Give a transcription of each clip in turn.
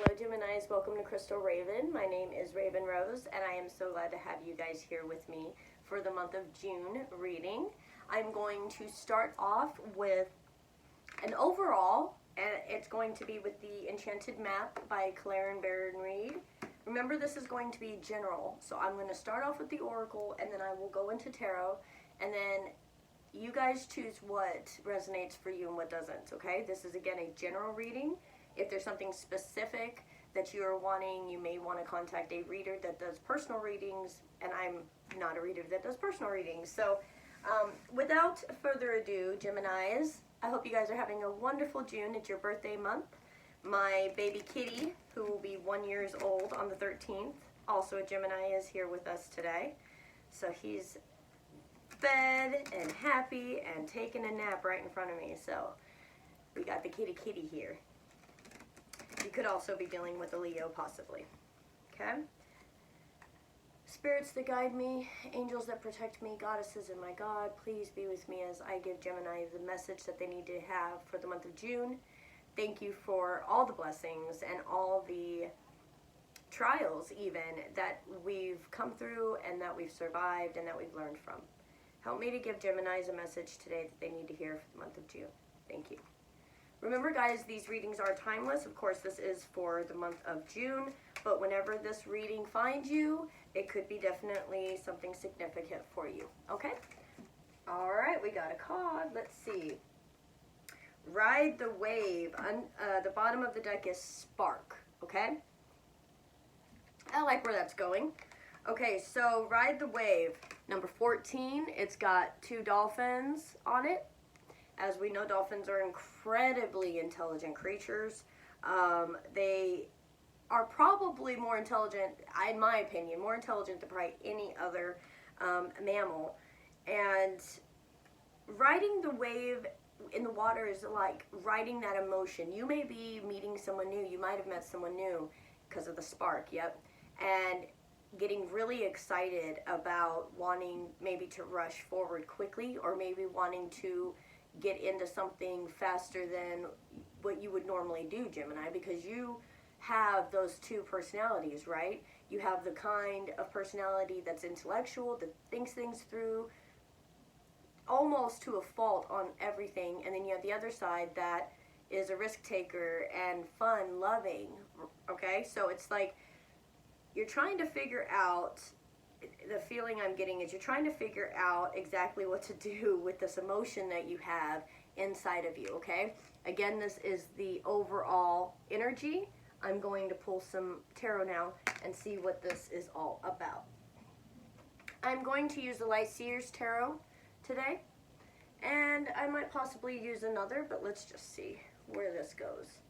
Hello Geminis, welcome to Crystal Raven. My name is Raven Rose and I am so glad to have you guys here with me for the month of June reading. I'm going to start off with an overall, and it's going to be with the Enchanted Map by Claire and Baron Reed. Remember, this is going to be general, so I'm going to start off with the Oracle and then I will go into Tarot, and then you guys choose what resonates for you and what doesn't, okay? This is again a general reading. If there's something specific that you are wanting, you may want to contact a reader that does personal readings, and I'm not a reader that does personal readings. So without further ado, Geminis, I hope you guys are having a wonderful June. It's your birthday month. My baby kitty, who will be 1 year old on the 13th, also a Gemini, is here with us today. So he's fed and happy and taking a nap right in front of me. So we got the kitty here. You could also be dealing with a Leo, possibly. Okay? Spirits that guide me, angels that protect me, goddesses and my God, please be with me as I give Gemini the message that they need to have for the month of June. Thank you for all the blessings and all the trials, even, that we've come through and that we've survived and that we've learned from. Help me to give Geminis a message today that they need to hear for the month of June. Thank you. Remember, guys, these readings are timeless. Of course, this is for the month of June, but whenever this reading finds you, it could be definitely something significant for you, okay? All right, we got a card. Let's see. Ride the Wave. The bottom of the deck is Spark, okay? I like where that's going. Okay, so Ride the Wave, number 14. It's got 2 dolphins on it. As we know, dolphins are incredibly intelligent creatures. They are probably more intelligent, in my opinion, more intelligent than probably any other mammal. And riding the wave in the water is like riding that emotion. You may be meeting someone new. You might have met someone new because of the spark, yep. And getting really excited about wanting maybe to rush forward quickly, or maybe wanting to get into something faster than what you would normally do, Gemini, because you have those 2 personalities, right? You have the kind of personality that's intellectual, that thinks things through almost to a fault on everything, and then you have the other side that is a risk taker and fun loving, okay? So it's like you're trying to figure out, the feeling I'm getting is you're trying to figure out exactly what to do with this emotion that you have inside of you, okay? Again, this is the overall energy. I'm going to pull some tarot now and see what this is all about. I'm going to use the Light Seers Tarot today, and I might possibly use another, but let's just see where this goes.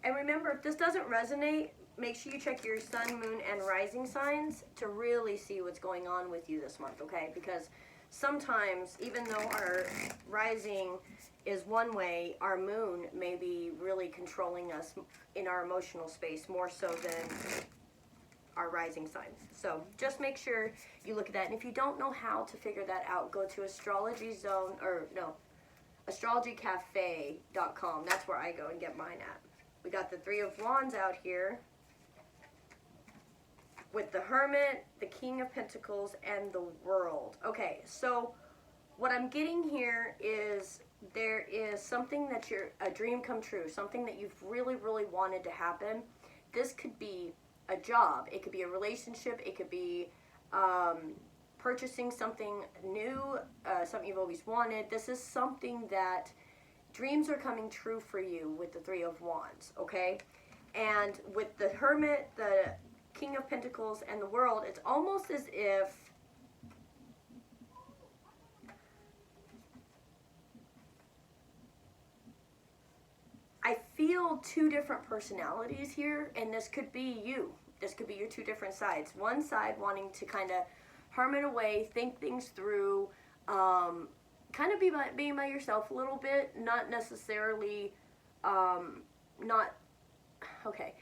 And remember, if this doesn't resonate, make sure you check your sun, moon, and rising signs to really see what's going on with you this month, okay? Because sometimes, even though our rising is one way, our moon may be really controlling us in our emotional space more so than our rising signs. So just make sure you look at that. And if you don't know how to figure that out, go to astrologycafe.com. That's where I go and get mine at. We got the 3 of Wands out here with the Hermit, the King of Pentacles, and the World. Okay, so what I'm getting here is there is something that a dream come true, something that you've really, really wanted to happen. This could be a job, it could be a relationship, it could be purchasing something new, something you've always wanted. This is something that dreams are coming true for you with the 3 of Wands, okay? And with the Hermit, the King of Pentacles, and the World, it's almost as if I feel 2 different personalities here, and this could be you. This could be your 2 different sides. One side wanting to kind of hermit away, think things through, kind of being by yourself a little bit, not necessarily, okay.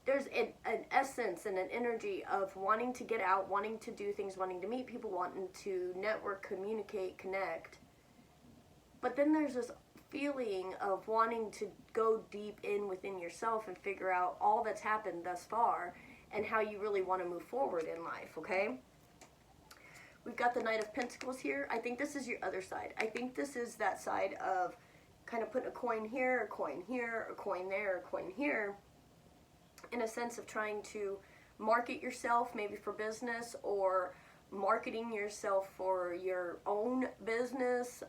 There's an essence and an energy of wanting to get out, wanting to do things, wanting to meet people, wanting to network, communicate, connect. But then there's this feeling of wanting to go deep in within yourself and figure out all that's happened thus far and how you really want to move forward in life, okay? We've got the Knight of Pentacles here. I think this is your other side. I think this is that side of kind of putting a coin here, a coin here, a coin there, a coin here, in a sense of trying to market yourself maybe for business, or marketing yourself for your own business,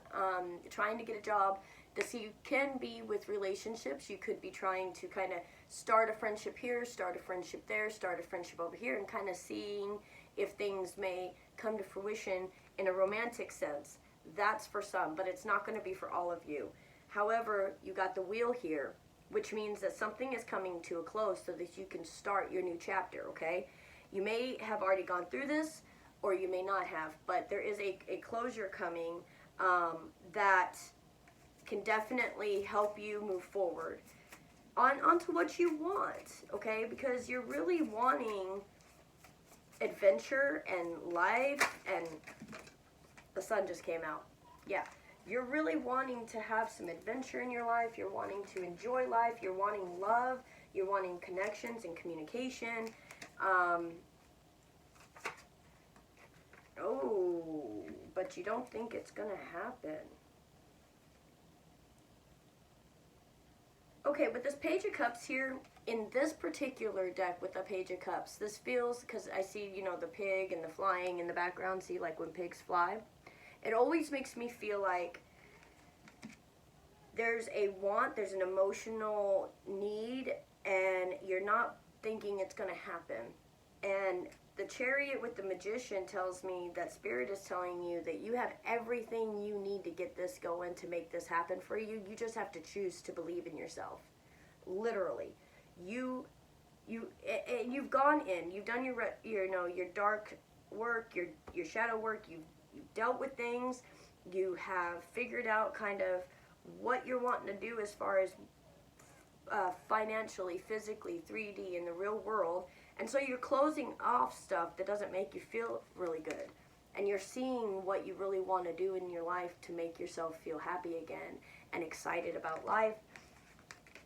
trying to get a job. This you can be with relationships. You could be trying to kind of start a friendship here, start a friendship there, start a friendship over here, and kind of seeing if things may come to fruition in a romantic sense. That's for some, but it's not going to be for all of you. However, you got the Wheel here, which means that something is coming to a close so that you can start your new chapter, okay? You may have already gone through this, or you may not have, but there is a closure coming that can definitely help you move forward onto what you want, okay? Because you're really wanting adventure and life, and the sun just came out. Yeah. You're really wanting to have some adventure in your life. You're wanting to enjoy life. You're wanting love. You're wanting connections and communication. Oh, but you don't think it's going to happen. Okay, with this Page of Cups here, in this particular deck with the Page of Cups, this feels, because I see, you know, the pig and the flying in the background, see, like when pigs fly. It always makes me feel like there's a want, there's an emotional need, and you're not thinking it's going to happen. And the Chariot with the Magician tells me that Spirit is telling you that you have everything you need to get this going, to make this happen for you. You just have to choose to believe in yourself. Literally. You've gone in, you've done your dark work, your shadow work, you've dealt with things, you have figured out kind of what you're wanting to do as far as financially, physically, 3D in the real world, and so you're closing off stuff that doesn't make you feel really good, and you're seeing what you really want to do in your life to make yourself feel happy again and excited about life.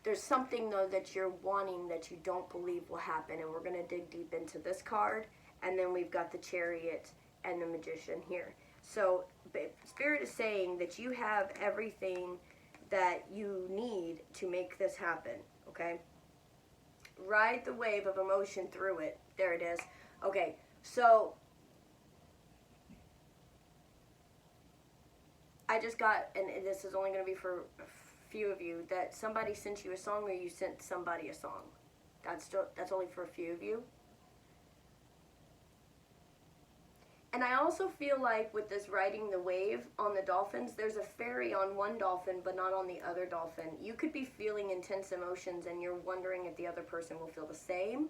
There's something, though, that you're wanting that you don't believe will happen, and we're going to dig deep into this card, and then we've got the Chariot and the Magician here. So Spirit is saying that you have everything that you need to make this happen, okay? Ride the wave of emotion through it. There it is. Okay, so I just got, and this is only going to be for a few of you, that somebody sent you a song, or you sent somebody a song. That's only for a few of you. And I also feel like with this riding the wave on the dolphins, there's a fairy on one dolphin but not on the other dolphin. You could be feeling intense emotions and you're wondering if the other person will feel the same.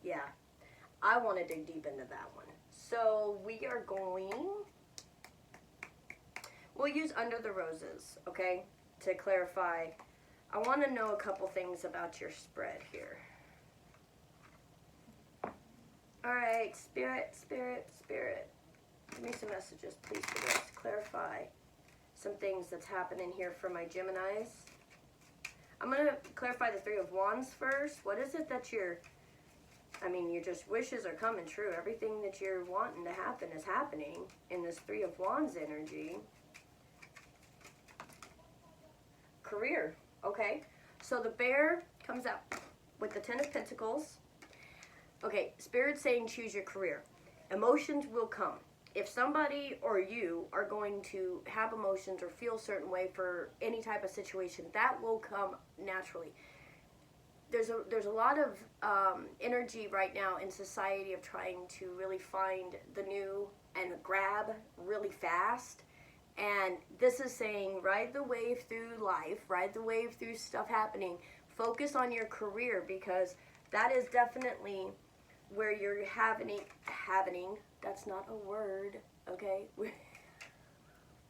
Yeah, I want to dig deep into that one. So we are we'll use Under the Roses, okay, to clarify. I want to know a couple things about your spread here. All right, Spirit. Give me some messages, please, for this. Clarify some things that's happening here for my Geminis. I'm going to clarify the Three of Wands first. What is it that your just wishes are coming true. Everything that you're wanting to happen is happening in this Three of Wands energy. Career. Okay, so the Bear comes out with the Ten of Pentacles. Okay, Spirit's saying choose your career. Emotions will come. If somebody or you are going to have emotions or feel a certain way for any type of situation, that will come naturally. There's a lot of energy right now in society of trying to really find the new and grab really fast. And this is saying ride the wave through life, ride the wave through stuff happening. Focus on your career, because that is definitely where you're having, that's not a word, okay?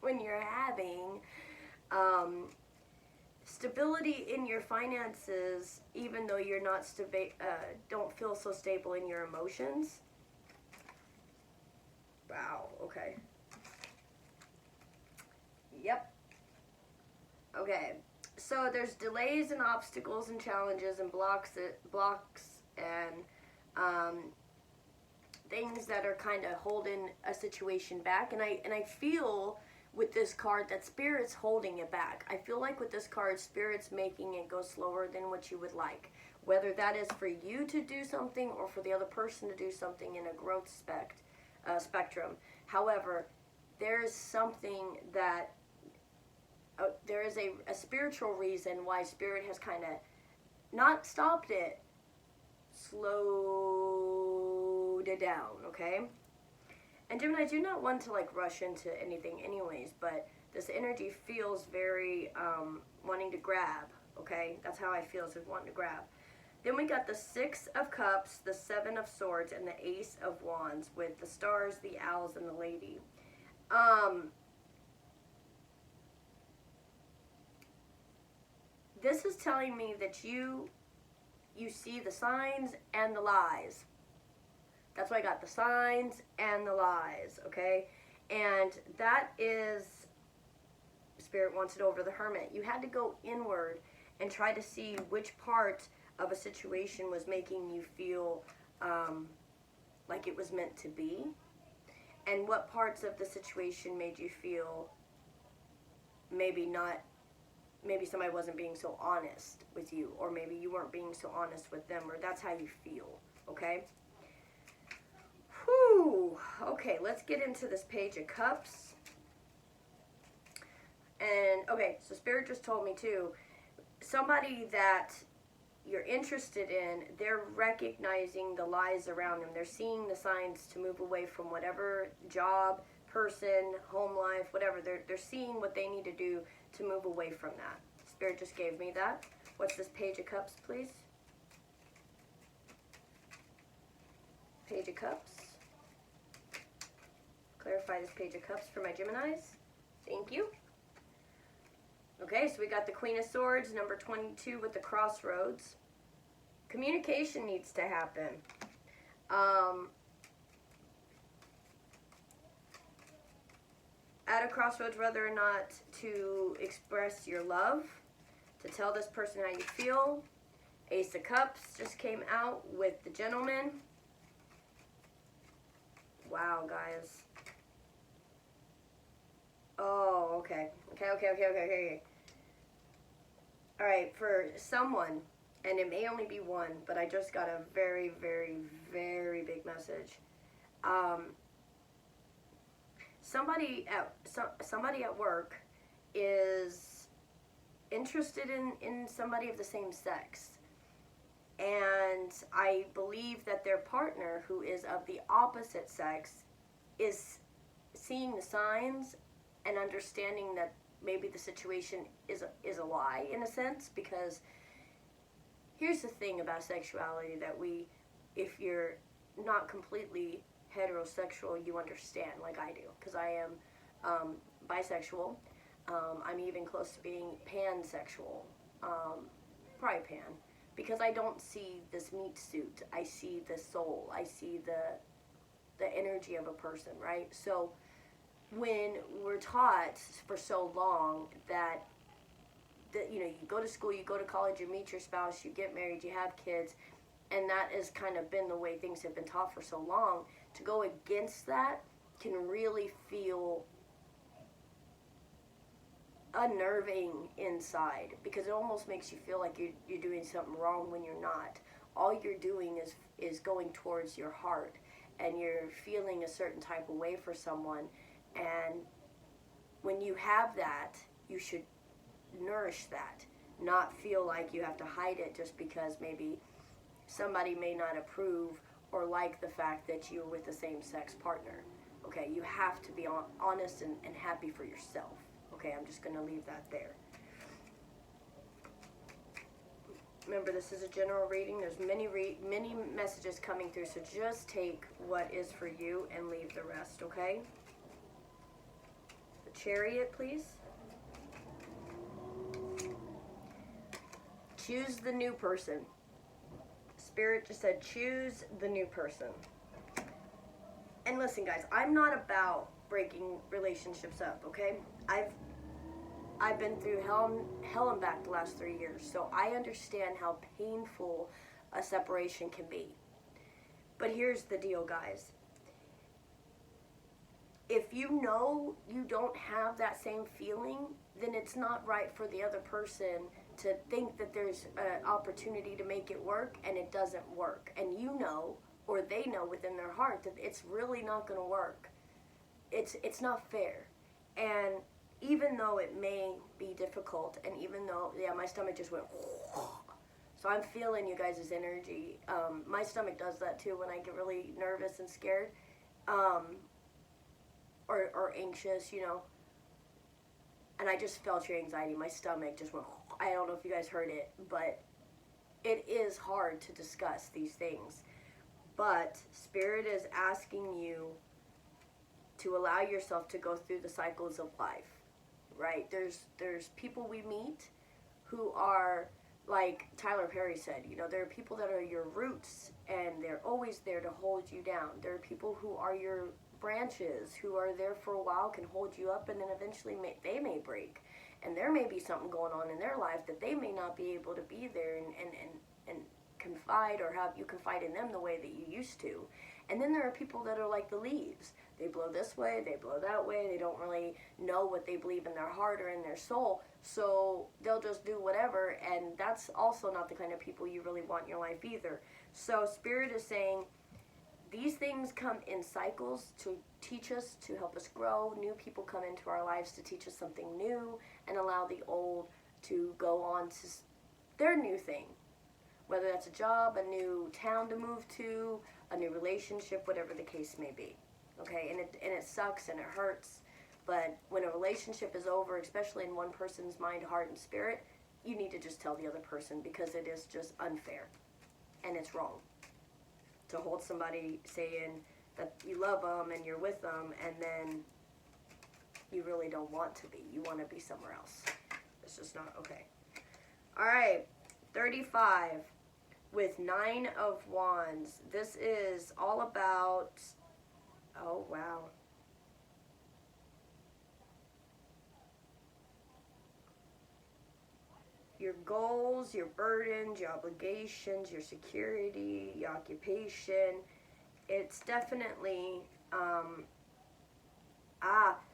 When you're having stability in your finances, even though you're not don't feel so stable in your emotions. Wow, okay. Yep. Okay. So there's delays and obstacles and challenges and blocks and things that are kind of holding a situation back. And I feel with this card that Spirit's holding it back. I feel like with this card, Spirit's making it go slower than what you would like. Whether that is for you to do something or for the other person to do something in a growth spectrum. However, there is something that there is a spiritual reason why Spirit has kind of not stopped it, slowed it down, okay? And Gemini, I do not want to like rush into anything anyways, but this energy feels very wanting to grab, okay? That's how I feel, is wanting to grab. Then we got the 6 of Cups, the 7 of Swords, and the Ace of Wands with the stars, the owls, and the lady. This is telling me that you see the signs and the lies. That's why I got the signs and the lies, okay? And that is, Spirit wants it over the Hermit. You had to go inward and try to see which part of a situation was making you feel like it was meant to be, and what parts of the situation made you feel maybe somebody wasn't being so honest with you, or maybe you weren't being so honest with them, or that's how you feel, okay? Whew. Okay, let's get into this Page of Cups. And, okay, so Spirit just told me too, somebody that you're interested in, they're recognizing the lies around them. They're seeing the signs to move away from whatever job, person, home life, whatever. They're seeing what they need to do to move away from that. Spirit just gave me that. What's this Page of Cups, please? Page of Cups. Clarify this Page of Cups for my Geminis. Thank you. Okay, so we got the Queen of Swords, number 22 with the Crossroads. Communication needs to happen. At a crossroads, whether or not to express your love, to tell this person how you feel. Ace of Cups just came out with the Gentleman. Wow, guys. Oh, okay. Okay. Alright, for someone, and it may only be one, but I just got a very, very, very big message. Somebody at work is interested in somebody of the same sex. And I believe that their partner, who is of the opposite sex, is seeing the signs and understanding that maybe the situation is a lie, in a sense, because here's the thing about sexuality that if you're not completely heterosexual, you understand, like I do, because I am bisexual. I'm even close to being pansexual, probably pan, because I don't see this meat suit. I see the soul. I see the energy of a person, right? So when we're taught for so long that you go to school, you go to college, you meet your spouse, you get married, you have kids, and that has kind of been the way things have been taught for so long, to go against that can really feel unnerving inside, because it almost makes you feel like you're doing something wrong when you're not. All you're doing is going towards your heart, and you're feeling a certain type of way for someone. And when you have that, you should nourish that, not feel like you have to hide it just because maybe somebody may not approve or like the fact that you're with the same sex partner. Okay, you have to be honest and happy for yourself. Okay, I'm just going to leave that there. Remember, this is a general reading. There's many messages coming through, so just take what is for you and leave the rest, okay? The Chariot, please. Choose the new person. Spirit just said choose the new person. And listen, guys, I'm not about breaking relationships up, okay? I've been through hell and back the last 3 years, so I understand how painful a separation can be. But here's the deal, guys. If you know you don't have that same feeling, then it's not right for the other person to think that there's an opportunity to make it work and it doesn't work. And you know, or they know within their heart, that it's really not going to work. It's not fair. And even though it may be difficult, and even though, yeah, my stomach just went, so I'm feeling you guys' energy. My stomach does that too when I get really nervous and scared. Or anxious, you know. And I just felt your anxiety. My stomach just went, I don't know if you guys heard it, but it is hard to discuss these things. But Spirit is asking you to allow yourself to go through the cycles of life, right? There's people we meet who are, like Tyler Perry said, you know, there are people that are your roots and they're always there to hold you down. There are people who are your branches, who are there for a while, can hold you up, and then eventually they may break, and there may be something going on in their life that they may not be able to be there and confide, or have you confide in them the way that you used to. And then there are people that are like the leaves. They blow this way, they blow that way, they don't really know what they believe in their heart or in their soul, so they'll just do whatever, and that's also not the kind of people you really want in your life either. So Spirit is saying, these things come in cycles to teach us, to help us grow. New people come into our lives to teach us something new and allow the old to go on to their new thing. Whether that's a job, a new town to move to, a new relationship, whatever the case may be. Okay, and it sucks and it hurts. But when a relationship is over, especially in one person's mind, heart, and spirit, you need to just tell the other person, because it is just unfair and it's wrong to hold somebody saying that you love them and you're with them, and then you really don't want to be. You want to be somewhere else. It's just not okay. All right, 35 with 9 of Wands. This is all about, oh wow. Your goals, your burdens, your obligations, your security, your occupation. It's definitely,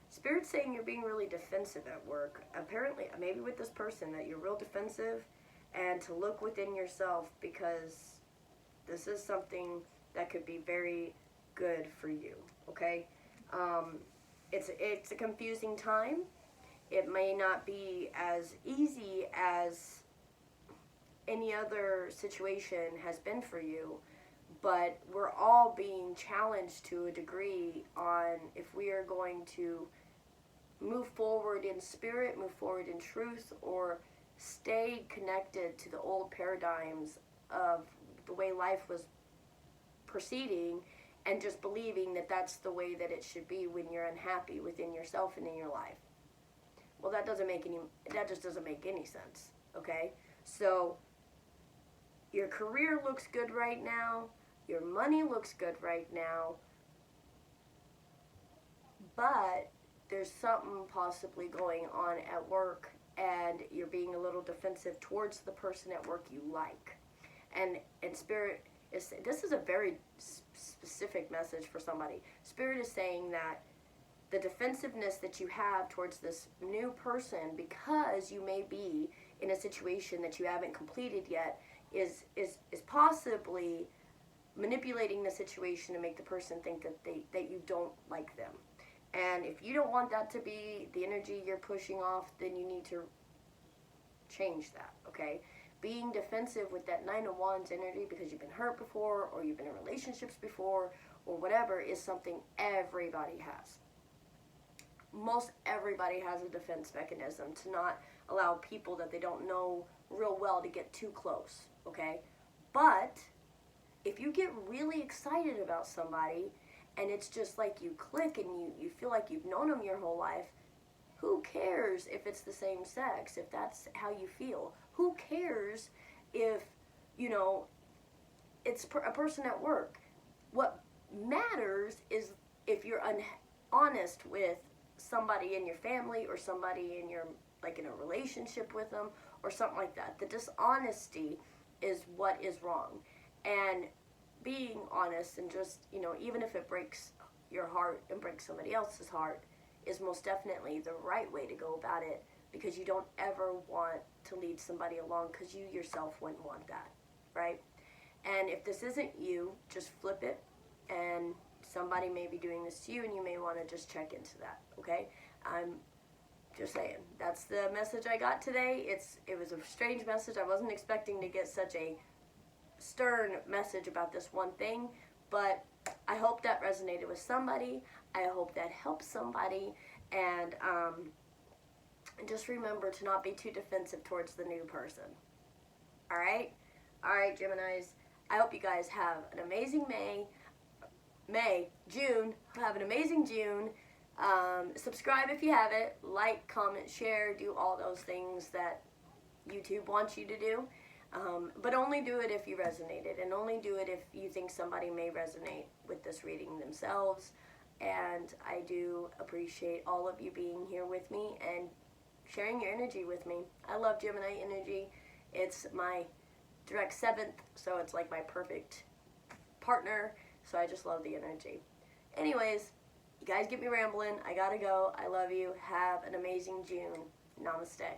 Spirit's saying you're being really defensive at work. Apparently, maybe with this person, that you're real defensive, and to look within yourself, because this is something that could be very good for you, okay? It's a confusing time. It may not be as easy as any other situation has been for you, but we're all being challenged to a degree on if we are going to move forward in spirit, move forward in truth, or stay connected to the old paradigms of the way life was proceeding, and just believing that that's the way that it should be when you're unhappy within yourself and in your life. Well, that just doesn't make any sense, okay? So your career looks good right now, your money looks good right now, but there's something possibly going on at work, and you're being a little defensive towards the person at work you like. And Spirit is, this is a very specific message for somebody. Spirit is saying that the defensiveness that you have towards this new person, because you may be in a situation that you haven't completed yet, is possibly manipulating the situation to make the person think that you don't like them. And if you don't want that to be the energy you're pushing off, then you need to change that, okay? Being defensive with that 9 of Wands energy because you've been hurt before, or you've been in relationships before, or whatever, is something everybody has. Most everybody has a defense mechanism to not allow people that they don't know real well to get too close, okay? But if you get really excited about somebody and it's just like you click and you feel like you've known them your whole life, who cares if it's the same sex, if that's how you feel? Who cares if, you know, it's a person at work? What matters is if you're honest with somebody in your family or somebody in your, like in a relationship with them or something like that, the dishonesty is what is wrong. And being honest and just, you know, even if it breaks your heart and breaks somebody else's heart, is most definitely the right way to go about it, because you don't ever want to lead somebody along, because you yourself wouldn't want that, right? And if this isn't you, just flip it, and somebody may be doing this to you, and you may want to just check into that, okay? I'm just saying, that's the message I got today. It was a strange message. I wasn't expecting to get such a stern message about this one thing, but I hope that resonated with somebody. I hope that helps somebody, and just remember to not be too defensive towards the new person. All right, Geminis. I hope you guys have an amazing June. Have an amazing June. Subscribe if you haven't. Like, comment, share. Do all those things that YouTube wants you to do. But only do it if you resonated, and only do it if you think somebody may resonate with this reading themselves. And I do appreciate all of you being here with me and sharing your energy with me. I love Gemini energy. It's my direct 7th, so it's like my perfect partner, so I just love the energy. Anyways, you guys get me rambling. I gotta go. I love you. Have an amazing June. Namaste.